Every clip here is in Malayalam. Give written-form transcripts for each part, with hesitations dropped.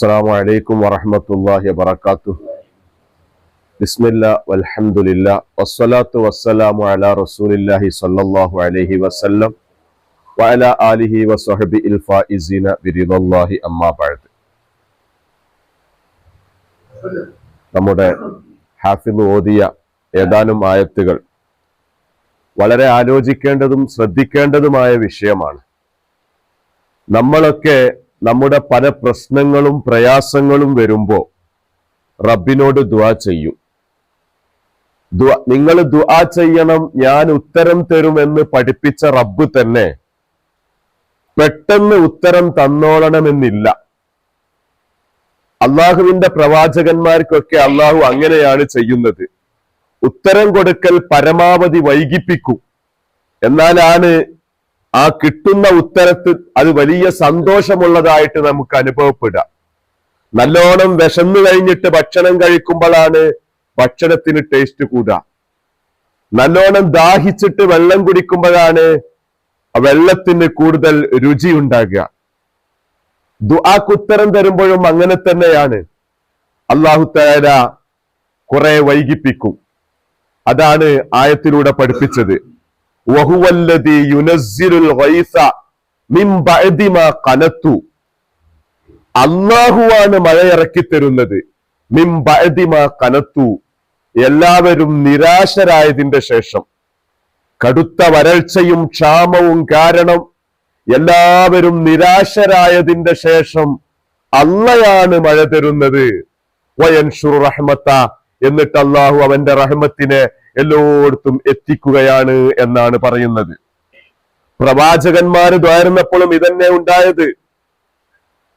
السلام عليكم ورحمة الله وبركاته. بسم الله والحمد لله والصلاة والسلام على رسول الله صلى الله عليه وسلم وعلى آله وصحبه الفائزين برضا الله أما بعد. നമ്മുടെ ഹാഫിദ് ഓതിയ ഏതാനും ആയത്തുകൾ വളരെ ആലോചിക്കേണ്ടതും ശ്രദ്ധിക്കേണ്ടതുമായ വിഷയമാണ്. നമ്മളൊക്കെ നമ്മുടെ പല പ്രശ്നങ്ങളും പ്രയാസങ്ങളും വരുമ്പോൾ റബ്ബിനോട് ദുആ ചെയ്യും. നിങ്ങൾ ദുആ ചെയ്യണം, ഞാൻ ഉത്തരം തരുമെന്ന് പഠിപ്പിച്ച റബ്ബ് തന്നെ പെട്ടെന്ന് ഉത്തരം തന്നോളണമെന്നില്ല. അള്ളാഹുവിന്റെ പ്രവാചകന്മാർക്കൊക്കെ അള്ളാഹു അങ്ങനെയാണ് ചെയ്യുന്നത്. ഉത്തരം കൊടുക്കൽ പരമാവധി വൈകിപ്പിക്കും. എന്നാലാണ് ആ കിട്ടുന്ന ഉത്തരത്തിൽ അത് വലിയ സന്തോഷമുള്ളതായിട്ട് നമുക്ക് അനുഭവപ്പെടുക. നല്ലോണം വിശന്നു കഴിഞ്ഞിട്ട് ഭക്ഷണം കഴിക്കുമ്പോഴാണ് ഭക്ഷണത്തിന് ടേസ്റ്റ് കൂടുക. നല്ലോണം ദാഹിച്ചിട്ട് വെള്ളം കുടിക്കുമ്പോഴാണ് വെള്ളത്തിന് കൂടുതൽ രുചി ഉണ്ടാകുക. ദുആക്ക് ഉത്തരം തരുമ്പോഴും അങ്ങനെ തന്നെയാണ്. അല്ലാഹു തആല കുറെ വൈകിപ്പിക്കും. അതാണ് ആയത്തിലൂടെ പഠിപ്പിച്ചത്. വഹുവല്ലദീ യുനസ്സിലുൽ ഗൈസ മിൻ ബഅദി മാ ഖനതു. അല്ലാഹുവാണ് മഴ ഇറക്കി തരുന്നത്. മിൻ ബഅദി മാ ഖനതു, എല്ലാവരും നിരാശരായതിന്റെ ശേഷം. കടുത്ത വരൾച്ചയും ക്ഷാമവും കാരണം എല്ലാവരും നിരാശരായതിന്റെ ശേഷം അള്ളയാണ് മഴ തരുന്നത്. വയൻഷുറു റഹ്മത, എന്നിട്ട് അള്ളാഹു അവന്റെ റഹ്മത്തിനെ എല്ലായിടത്തും എത്തിക്കുകയാണ് എന്നാണ് പറയുന്നത്. പ്രവാചകന്മാര് ദ്വാരുന്നപ്പോഴും ഇതന്നെ ഉണ്ടായത്.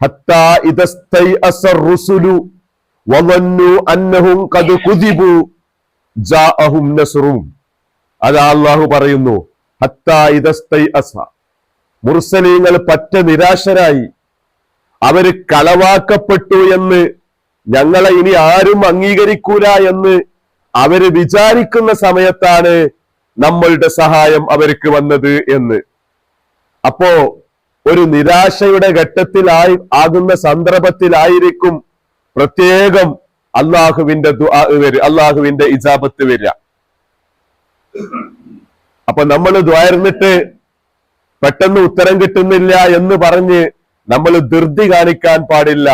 ഹത്താ ഇദസ്തൈഅസ റുസുലു വവന്നു അന്നഹും ഖദ് കുദിബു ജാഅഹും നസ്റും. അത് അള്ളാഹു പറയുന്നു. ഹത്താ ഇദസ്തൈഅസ, മുർസലീങ്ങൾ പറ്റ നിരാശരായി, അവര് കളവാക്കപ്പെട്ടു എന്ന്, ഞങ്ങളെ ഇനി ആരും അംഗീകരിക്കൂല എന്ന് അവര് വിചാരിക്കുന്ന സമയത്താണ് നമ്മളുടെ സഹായം അവർക്ക് വന്നത് എന്ന്. അപ്പോ ഒരു നിരാശയുടെ ആകുന്ന സന്ദർഭത്തിലായിരിക്കും പ്രത്യേകം അള്ളാഹുവിന്റെ ദുആ വരിക, അള്ളാഹുവിന്റെ ഇജാബത്ത് വരിക. അപ്പൊ നമ്മൾ ദ്വാരുന്നിട്ട് പെട്ടെന്ന് ഉത്തരം കിട്ടുന്നില്ല എന്ന് പറഞ്ഞ് നമ്മൾ ധൃതി കാണിക്കാൻ പാടില്ല.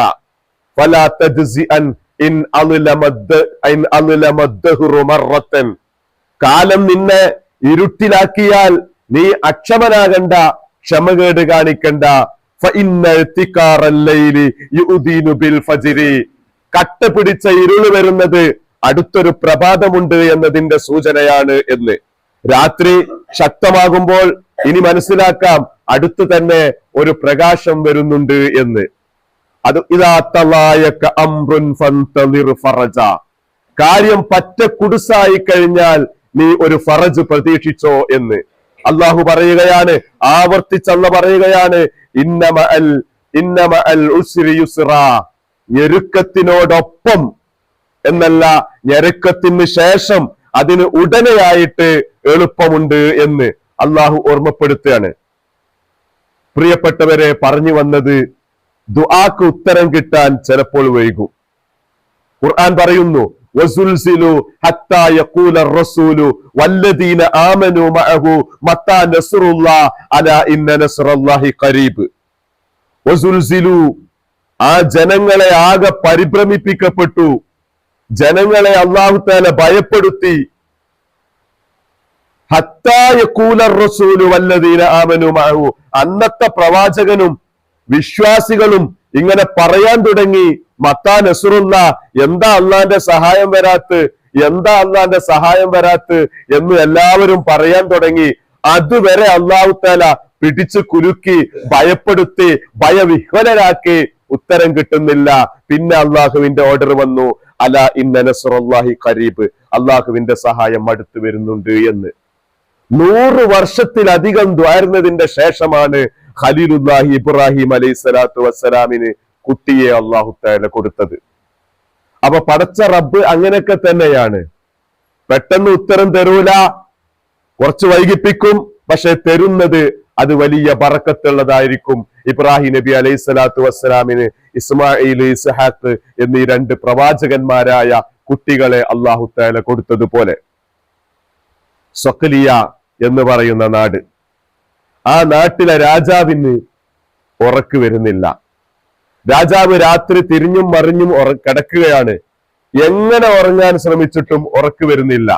ഫലാ തജ്സിഅൻ ഇൻ മറത്തൻ. കാലം നിന്നെ ഇരുട്ടിലാക്കിയാൽ നീ അക്ഷമനാകണ്ട, ക്ഷമകേട് കാണിക്കണ്ട. കട്ട പിടിച്ച ഇരുള് വരുന്നത് അടുത്തൊരു പ്രഭാതമുണ്ട് എന്നതിന്റെ സൂചനയാണ് എന്ന്. രാത്രി ശക്തമാകുമ്പോൾ ഇനി മനസ്സിലാക്കാം അടുത്ത് തന്നെ ഒരു പ്രകാശം വരുന്നുണ്ട് എന്ന്. അത് കാര്യം പറ്റ കുടുസായി കഴിഞ്ഞാൽ നീ ഒരു ഫറജ് പ്രതീക്ഷിച്ചോ എന്ന് അള്ളാഹു പറയുകയാണ്. ആവർത്തിച്ചല്ല പറയുകയാണ്, ഇന്നമഅൽ ഉസ്രി യുസ്റാ, ഞെരുക്കത്തിനോടൊപ്പം എന്നല്ല, ഞെരുക്കത്തിന് ശേഷം അതിന് ഉടനെയായിട്ട് എളുപ്പമുണ്ട് എന്ന് അള്ളാഹു ഓർമ്മപ്പെടുത്തുകയാണ്. പ്രിയപ്പെട്ടവരെ, പറഞ്ഞു വന്നത് ദുആക്ക് ഉത്തരം കിട്ടാൻ ചിലപ്പോൾ വൈകും. ഖുർആൻ പറയുന്നു, വസുൽസിലു ഹത്താ യഖൂല റസൂലു വല്ലദീന ആമനു മഅഹു മത്താ നസ്റുല്ലാഹ് അലാ ഇന്ന നസ്റല്ലാഹി ഖരീബ്. വസുൽസിലു, ആ ജനങ്ങളെ ആകെ പരിഭ്രമിപ്പിക്കപ്പെട്ടു, ജനങ്ങളെ അല്ലാഹു തആല ഭയപ്പെടുത്തി. ഹത്താ യഖൂല റസൂലു വല്ലദീന ആമനു മഅഹു, അന്നത്തെ പ്രവാചകനും വിശ്വാസികളും ഇങ്ങനെ പറയാൻ തുടങ്ങി, മത്താ നസ്റുല്ല, എന്താ അള്ളാന്റെ സഹായം വരാത്ത്, എന്താ അള്ളാന്റെ സഹായം വരാത്ത് എന്ന് എല്ലാവരും പറയാൻ തുടങ്ങി. അതുവരെ അല്ലാഹു തആല പിടിച്ചു കുലുക്കി, ഭയപ്പെടുത്തി, ഭയവിഹ്വലരാക്കി. ഉത്തരം കിട്ടുന്നില്ല. പിന്നെ അള്ളാഹുവിന്റെ ഓർഡർ വന്നു, അലാ ഇന്ന നസ്റുല്ലാഹി ഖരീബ്, അള്ളാഹുവിന്റെ സഹായം അടുത്ത് വരുന്നുണ്ട് എന്ന്. 100 വർഷത്തിലധികം ദ്വാരുന്നതിന്റെ ശേഷമാണ് ഖലീലുല്ലാഹി ഇബ്രാഹിം അലൈഹിസ്സലാത്തു വസ്സലാമിന് കുട്ടിയെ അല്ലാഹു തആല കൊടുത്തത്. അപ്പൊ പടച്ച റബ്ബ് അങ്ങനെയൊക്കെ തന്നെയാണ്. പെട്ടെന്ന് ഉത്തരം തരൂല, കുറച്ച് വൈകിപ്പിക്കും, പക്ഷെ തരുന്നത് അത് വലിയ ബറക്കത്തുള്ളതായിരിക്കും ഇബ്രാഹിം നബി അലൈഹി സ്വലാത്തു വസ്സലാമിന് ഇസ്മായിൽ, ഇസ്ഹാഖ് എന്നീ 2 പ്രവാചകന്മാരായ കുട്ടികളെ അള്ളാഹു തആല കൊടുത്തതുപോലെ സഖലിയ എന്ന് പറയുന്ന നാട്, ആ നാട്ടിലെ രാജാവിന് ഉറക്ക് വരുന്നില്ല. രാജാവ് രാത്രി തിരിഞ്ഞും മറിഞ്ഞും കിടക്കുകയാണ്. എങ്ങനെ ഉറങ്ങാൻ ശ്രമിച്ചിട്ടും ഉറക്ക് വരുന്നില്ല.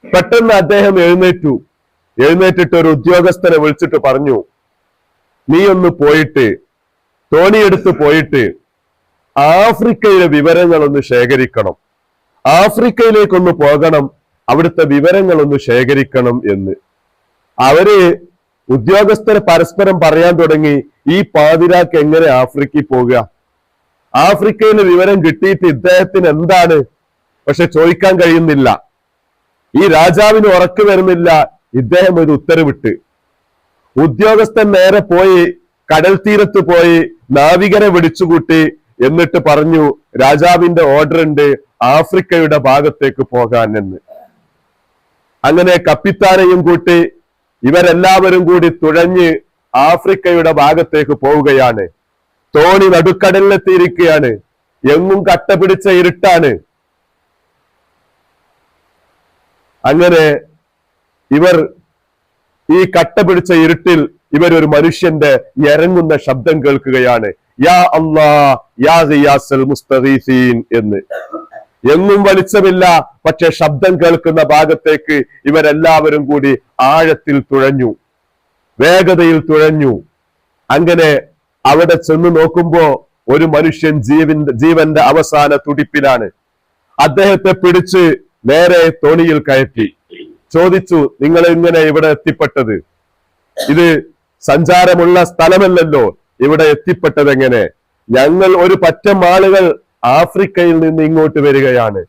പെട്ടെന്ന് അദ്ദേഹം എഴുന്നേറ്റിട്ട് ഒരു ഉദ്യോഗസ്ഥനെ വിളിച്ചിട്ട് പറഞ്ഞു, നീ ഒന്ന് പോയിട്ട് തോണിയെടുത്ത് പോയിട്ട് ആഫ്രിക്കയിലെ വിവരങ്ങളൊന്ന് ശേഖരിക്കണം, ആഫ്രിക്കയിലേക്കൊന്ന് പോകണം, അവിടുത്തെ വിവരങ്ങളൊന്ന് ശേഖരിക്കണം എന്ന്. ഉദ്യോഗസ്ഥരെ പരസ്പരം പറയാൻ തുടങ്ങി, ഈ പാതിരാക്ക് എങ്ങനെ ആഫ്രിക്കയിൽ പോകുക? ആഫ്രിക്കയിലെ വിവരം കിട്ടിയിട്ട് ഇദ്ദേഹത്തിന് എന്താണ്? പക്ഷെ ചോദിക്കാൻ കഴിയുന്നില്ല. ഈ രാജാവിന് ഉറക്ക് വരുന്നില്ല. ഇദ്ദേഹം ഒരു ഉത്തരവിട്ട്, ഉദ്യോഗസ്ഥൻ നേരെ പോയി കടൽ തീരത്ത് പോയി നാവികരെ വിളിച്ചുകൂട്ടി. എന്നിട്ട് പറഞ്ഞു, രാജാവിന്റെ ഓർഡർ ഉണ്ട് ആഫ്രിക്കയുടെ ഭാഗത്തേക്ക് പോകാൻ എന്ന്. അങ്ങനെ കപ്പിത്താനെയും കൂട്ടി ഇവരെല്ലാവരും കൂടി തുഴഞ്ഞ് ആഫ്രിക്കയുടെ ഭാഗത്തേക്ക് പോവുകയാണ്. തോണി നടുക്കടലിലെത്തിയിരിക്കുകയാണ്. എങ്ങും കട്ട പിടിച്ച ഇരുട്ടാണ്. അങ്ങനെ ഇവർ ഈ കട്ട പിടിച്ച ഇരുട്ടിൽ ഒരു മനുഷ്യന്റെ ഞരങ്ങുന്ന ശബ്ദം കേൾക്കുകയാണ്. യാ അല്ലാ യാ ഗിയാസൽ മുസ്തഗീസീൻ എന്ന്. എങ്ങും വെളിച്ചമില്ല, പക്ഷെ ശബ്ദം കേൾക്കുന്ന ഭാഗത്തേക്ക് ഇവരെല്ലാവരും കൂടി ആഴത്തിൽ തുഴഞ്ഞു, വേഗതയിൽ തുഴഞ്ഞു. അങ്ങനെ അവിടെ ചെന്ന് നോക്കുമ്പോ ഒരു മനുഷ്യൻ ജീവന്റെ അവസാന തുടിപ്പിലാണ്. അദ്ദേഹത്തെ പിടിച്ച് നേരെ തോണിയിൽ കയറ്റി. ചോദിച്ചു, നിങ്ങൾ എങ്ങനെ ഇവിടെ എത്തിപ്പെട്ടത്? ഇത് സഞ്ചാരമുള്ള സ്ഥലമല്ലല്ലോ, ഇവിടെ എത്തിപ്പെട്ടത് എങ്ങനെ? ഞങ്ങൾ ഒരു പറ്റം ആളുകൾ ആഫ്രിക്കയിൽ നിന്ന് ഇങ്ങോട്ട് വരികയാണ്.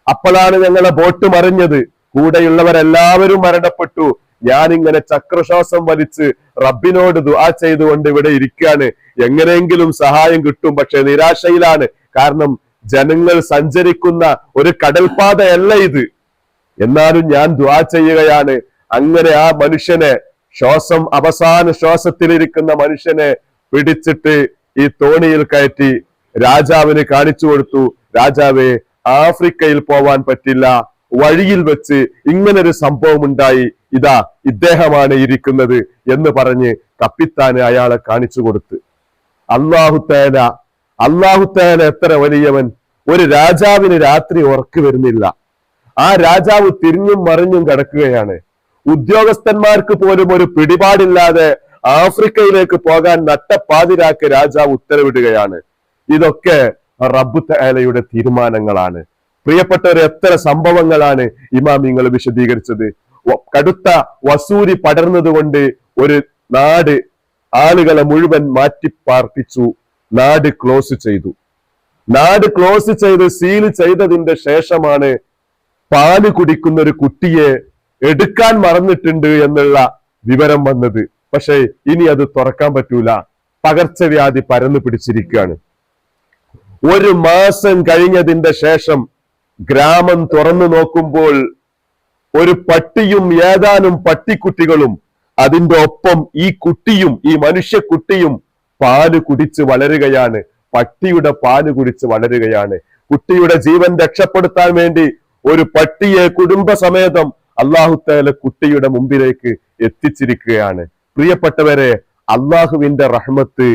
അപ്പോഴാണ് ഞങ്ങളെ ബോട്ട് മറിഞ്ഞത്. കൂടെയുള്ളവരെല്ലാവരും മരണപ്പെട്ടു. ഞാനിങ്ങനെ ചക്രശ്വാസം വലിച്ച് റബ്ബിനോട് ദുആ ചെയ്തുകൊണ്ട് ഇവിടെ ഇരിക്കുകയാണ്. എങ്ങനെയെങ്കിലും സഹായം കിട്ടും. പക്ഷെ നിരാശയിലാണ്. കാരണം ജനങ്ങൾ സഞ്ചരിക്കുന്ന ഒരു കടൽപാതയല്ല ഇത്. എന്നാലും ഞാൻ ദുആ ചെയ്യുകയാണ്. അങ്ങനെ ആ മനുഷ്യനെ, അവസാന ശ്വാസത്തിലിരിക്കുന്ന മനുഷ്യനെ പിടിച്ചിട്ട് ഈ തോണിയിൽ കയറ്റി രാജാവിന് കാണിച്ചു കൊടുത്തു. രാജാവേ, ആഫ്രിക്കയിൽ പോവാൻ പറ്റില്ല, വഴിയിൽ വെച്ച് ഇങ്ങനൊരു സംഭവം ഉണ്ടായി, ഇതാ ഇദ്ദേഹമാണ് ഇരിക്കുന്നത് എന്ന് പറഞ്ഞ് കപ്പിത്താന് അയാളെ കാണിച്ചു കൊടുത്ത്. അല്ലാഹു തആല എത്ര വലിയവൻ! ഒരു രാജാവിന് രാത്രി ഉറക്ക് വരുന്നില്ല. ആ രാജാവ് തിരിഞ്ഞും മറിഞ്ഞും കിടക്കുകയാണ്. ഉദ്യോഗസ്ഥന്മാർക്ക് പോലും ഒരു പിടിപാടില്ലാതെ ആഫ്രിക്കയിലേക്ക് പോകാൻ നട്ടപ്പാതിരാക്ക് രാജാവ് ഉത്തരവിടുകയാണ്. ഇതൊക്കെ റബ്ബ് തആലയുടെ തീരുമാനങ്ങളാണ്. പ്രിയപ്പെട്ടവർ, എത്ര സംഭവങ്ങളാണ് ഇമാമിങ്ങൾ വിശദീകരിച്ചത്. കടുത്ത വസൂരി പടർന്നതുകൊണ്ട് ഒരു നാട് ആളുകളെ മുഴുവൻ മാറ്റിപ്പാർപ്പിച്ചു. നാട് ക്ലോസ് ചെയ്ത് സീൽ ചെയ്തതിന്റെ ശേഷമാണ് പാല് കുടിക്കുന്ന ഒരു കുട്ടിയെ എടുക്കാൻ മറന്നിട്ടുണ്ട് എന്നുള്ള വിവരം വന്നത്. പക്ഷെ ഇനി അത് തുറക്കാൻ പറ്റൂല. പകർച്ചവ്യാധി പരന്നു പിടിച്ചിരിക്കുകയാണ്. 1 മാസം കഴിഞ്ഞതിന്റെ ശേഷം ഗ്രാമം തുറന്നു നോക്കുമ്പോൾ ഒരു പട്ടിയും ഏതാനും പട്ടിക്കുട്ടികളും അതിന്റെ ഒപ്പം ഈ മനുഷ്യക്കുട്ടിയും പാല് കുടിച്ച് വളരുകയാണ്. പട്ടിയുടെ പാല് കുടിച്ച് വളരുകയാണ്. കുട്ടിയുടെ ജീവൻ രക്ഷപ്പെടുത്താൻ വേണ്ടി ഒരു പട്ടിയെ കുടുംബസമേതം അല്ലാഹു തആല കുട്ടിയുടെ മുമ്പിലേക്ക് എത്തിച്ചിരിക്കുകയാണ്. പ്രിയപ്പെട്ടവരെ, അള്ളാഹുവിന്റെ റഹ്മത്ത്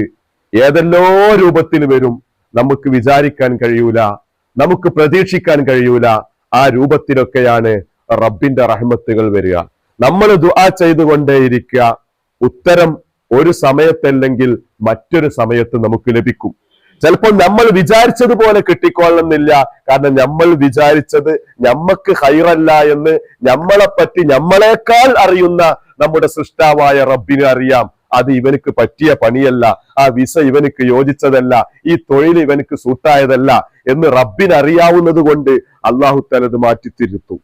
ഏതെല്ലോ രൂപത്തിൽ വരും. നമുക്ക് വിചാരിക്കാൻ കഴിയൂല, നമുക്ക് പ്രതീക്ഷിക്കാൻ കഴിയൂല. ആ രൂപത്തിലൊക്കെയാണ് റബ്ബിന്റെ റഹ്മത്തുകൾ വരിക. നമ്മൾ ദുആ ചെയ്തുകൊണ്ടേയിരിക്കുക. ഉത്തരം ഒരു സമയത്തല്ലെങ്കിൽ മറ്റൊരു സമയത്ത് നമുക്ക് ലഭിക്കും. ചിലപ്പോൾ നമ്മൾ വിചാരിച്ചതുപോലെ കിട്ടിക്കൊള്ളുന്നില്ല. കാരണം നമ്മൾ വിചാരിച്ചത് നമ്മക്ക് ഹൈറല്ല എന്ന് നമ്മളെപ്പറ്റി നമ്മളെക്കാൾ അറിയുന്ന നമ്മുടെ സൃഷ്ടാവായ റബ്ബിന് അറിയാം. അത് ഇവനക്ക് പറ്റിയ പണിയല്ല, ആ വിസ ഇവനക്ക് യോജിച്ചതല്ല, ഈ തൊഴിൽ ഇവനക്ക് സൂട്ടായതല്ല എന്ന് റബ്ബിന് അറിയാവുന്നത് കൊണ്ട് അല്ലാഹു തആല അത് മാറ്റിത്തിരുത്തും.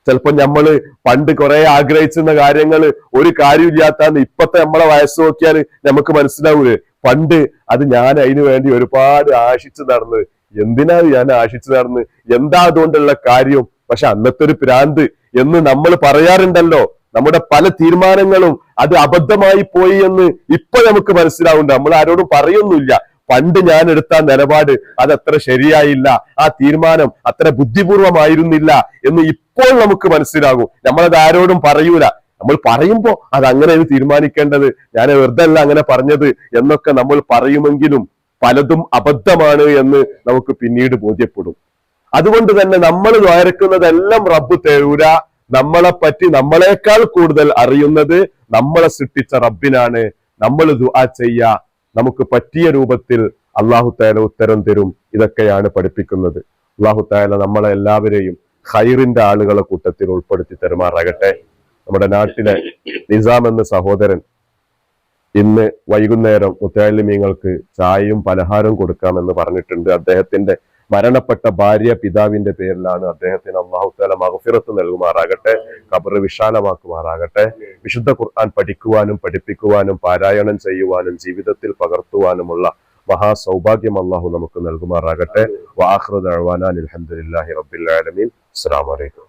ചിലപ്പോ നമ്മള് പണ്ട് കുറെ ആഗ്രഹിച്ചിരുന്ന കാര്യങ്ങൾ ഒരു കാര്യമില്ലാത്താന്ന് ഇപ്പത്തെ നമ്മളെ വയസ്സ് നോക്കിയാൽ നമുക്ക് മനസ്സിലാവൂലേ. പണ്ട് അത് ഞാൻ അതിനു വേണ്ടി ഒരുപാട് ആശിച്ചു നടന്ന്, എന്തിനാ ഞാൻ ആശിച്ചു നടന്ന്, എന്താ അതുകൊണ്ടുള്ള കാര്യം? പക്ഷെ അന്നത്തെ ഒരു പ്രാന്ത് എന്ന് നമ്മൾ പറയാറുണ്ടല്ലോ. നമ്മുടെ പല തീരുമാനങ്ങളും അത് അബദ്ധമായി പോയി എന്ന് ഇപ്പൊ നമുക്ക് മനസ്സിലാവുന്നുണ്ട്. നമ്മൾ ആരോടും പറയുന്നില്ല, പണ്ട് ഞാൻ എടുത്ത നിലപാട് അത് അത്ര ശരിയായില്ല, ആ തീരുമാനം അത്ര ബുദ്ധിപൂർവമായിരുന്നില്ല എന്ന് ഇപ്പോൾ നമുക്ക് മനസ്സിലാകും. നമ്മളത് ആരോടും പറയൂല. നമ്മൾ പറയുമ്പോ അത് അങ്ങനെയാണ് തീരുമാനിക്കേണ്ടത്, ഞാൻ വെറുതെ അല്ല അങ്ങനെ പറഞ്ഞത് എന്നൊക്കെ നമ്മൾ പറയുമെങ്കിലും പലതും അബദ്ധമാണ് എന്ന് നമുക്ക് പിന്നീട് ബോധ്യപ്പെടും. അതുകൊണ്ട് തന്നെ നമ്മൾ ദ്വാരക്കുന്നതെല്ലാം റബ്ബ് തരൂല. നമ്മളെ പറ്റി നമ്മളെക്കാൾ കൂടുതൽ അറിയുന്നത് നമ്മളെ സൃഷ്ടിച്ച റബ്ബിനാണ്. നമ്മൾ ദുആ ചെയ്യാ, നമുക്ക് പറ്റിയ രൂപത്തിൽ അല്ലാഹു തആല ഉത്തരം തരും. ഇതൊക്കെയാണ് പഠിപ്പിക്കുന്നത്. അല്ലാഹു തആല നമ്മളെ എല്ലാവരെയും ഖൈറിന്റെ ആളുകളെ കൂട്ടത്തിൽ ഉൾപ്പെടുത്തി തരുമാറാകട്ടെ. നമ്മുടെ നാട്ടിലെ നിസാം എന്ന സഹോദരൻ ഇന്ന് വൈകുന്നേരം മുത്തഅല്ലിമീങ്ങൾക്ക് ചായയും പലഹാരവും കൊടുക്കാമെന്ന് പറഞ്ഞിട്ടുണ്ട്. അദ്ദേഹത്തിന്റെ മരണപ്പെട്ട ഭാര്യ പിതാവിന്റെ പേരിലാണ്. അദ്ദേഹത്തിന് അല്ലാഹു തആല മഗ്ഫിറത്ത് നൽകുമാറാകട്ടെ, ഖബർ വിശാലമാക്കുമാറാകട്ടെ. വിശുദ്ധ ഖുർആൻ പഠിക്കുവാനും പഠിപ്പിക്കുവാനും പാരായണം ചെയ്യുവാനും ജീവിതത്തിൽ പകർത്തുവാനുമുള്ള മഹാസൗഭാഗ്യം അല്ലാഹു നമുക്ക് നൽകുമാറാകട്ടെ. വആഖിറു ദഅ്വാനാ അൽഹംദുലില്ലാഹി റബ്ബിൽ ആലമീൻ. അസ്സലാമു അലൈക്കും.